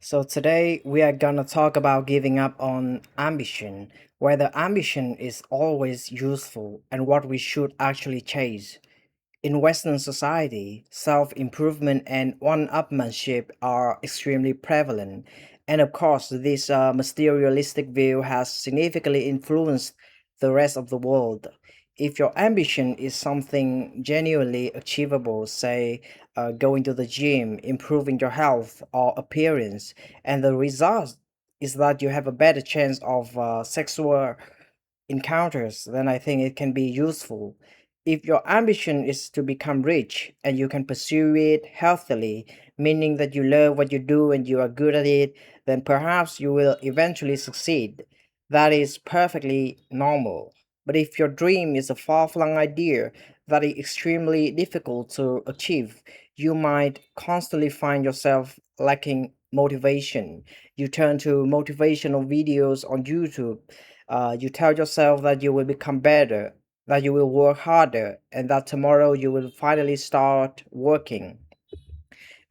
So today we are gonna talk about giving up on ambition, whether ambition is always useful and what we should actually chase. In Western society, self improvement and one upmanship are extremely prevalent, and of course, this materialistic view has significantly influenced the rest of the world. If your ambition is something genuinely achievable, say going to the gym, improving your health or appearance, and the result is that you have a better chance of sexual encounters, then I think it can be useful. If your ambition is to become rich and you can pursue it healthily, meaning that you love what you do and you are good at it, then perhaps you will eventually succeed. That is perfectly normal. But if your dream is a far flung idea that is extremely difficult to achieve, you might constantly find yourself lacking motivation. You turn to motivational videos on YouTube. You tell yourself that you will become better, that you will work harder, and that tomorrow you will finally start working.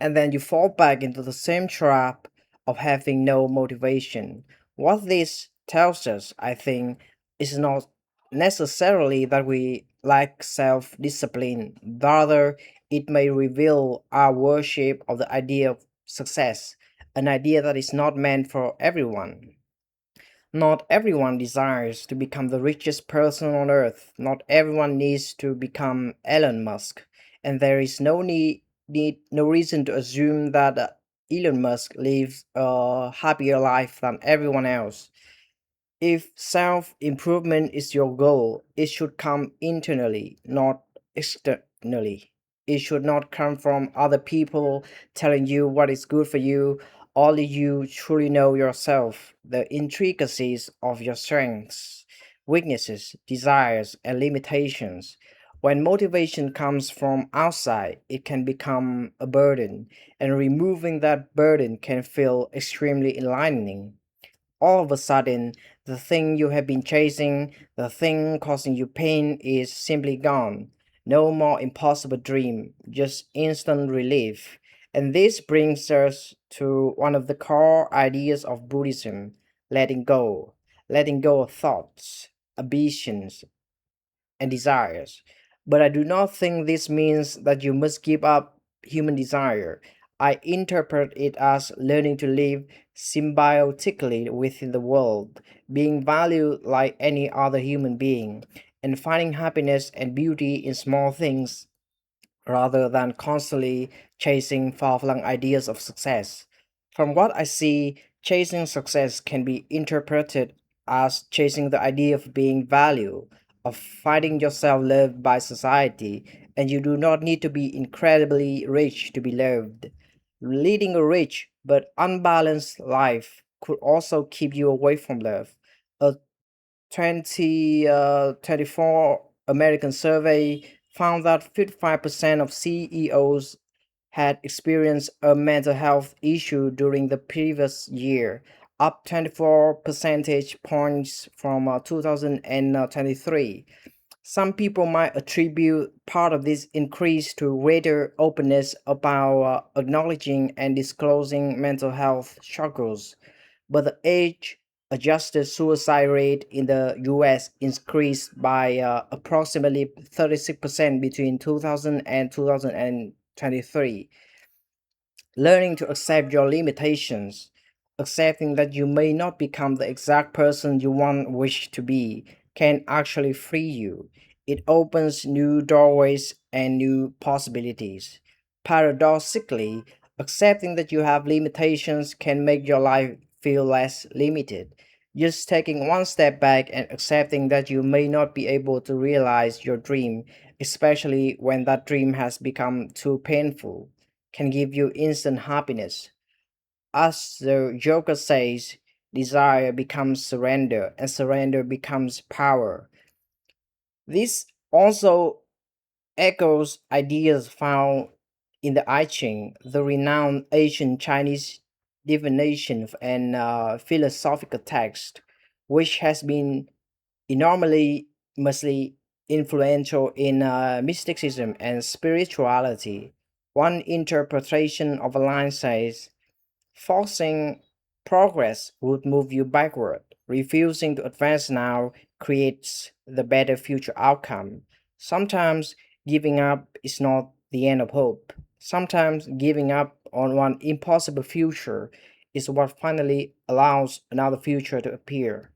And then you fall back into the same trap of having no motivation. What this tells us, I think, is not necessarily that we lack self discipline. Rather, it may reveal our worship of the idea of success, an idea that is not meant for everyone. Not everyone desires to become the richest person on earth. Not everyone needs to become Elon Musk. And there is no reason to assume that Elon Musk lives a happier life than everyone else. If self improvement is your goal, it should come internally, not externally. It should not come from other people telling you what is good for you. Only you truly know yourself, the intricacies of your strengths, weaknesses, desires, and limitations. When motivation comes from outside, it can become a burden, and removing that burden can feel extremely enlightening. All of a sudden, the thing you have been chasing, the thing causing you pain, is simply gone. No more impossible dream, just instant relief. And this brings us to one of the core ideas of Buddhism, letting go. Letting go of thoughts, ambitions, and desires. But I do not think this means that you must give up human desire. I interpret it as learning to live symbiotically within the world, being valued like any other human being, and finding happiness and beauty in small things rather than constantly chasing far flung ideas of success. From what I see, chasing success can be interpreted as chasing the idea of being valued, of finding yourself loved by society, and you do not need to be incredibly rich to be loved. Leading a rich but unbalanced life could also keep you away from love. A 2024 American survey found that 55% of CEOs had experienced a mental health issue during the previous year, up 24 percentage points from 2023. Some people might attribute part of this increase to greater openness about acknowledging and disclosing mental health struggles, but the age adjusted suicide rate in the US increased by approximately 36% between 2000 and 2023. Learning to accept your limitations, accepting that you may not become the exact person you once wished to be, can actually free you. It opens new doorways and new possibilities. Paradoxically, accepting that you have limitations can make your life feel less limited. Just taking one step back and accepting that you may not be able to realize your dream, especially when that dream has become too painful, can give you instant happiness. As the Joker says, desire becomes surrender, and surrender becomes power. This also echoes ideas found in the I Ching, the renowned ancient Chinese divination and philosophical text, which has been enormously influential in mysticism and spirituality. One interpretation of a line says, Forcing progress would move you backward. Refusing to advance now creates the better future outcome. Sometimes giving up is not the end of hope. Sometimes giving up on one impossible future is what finally allows another future to appear.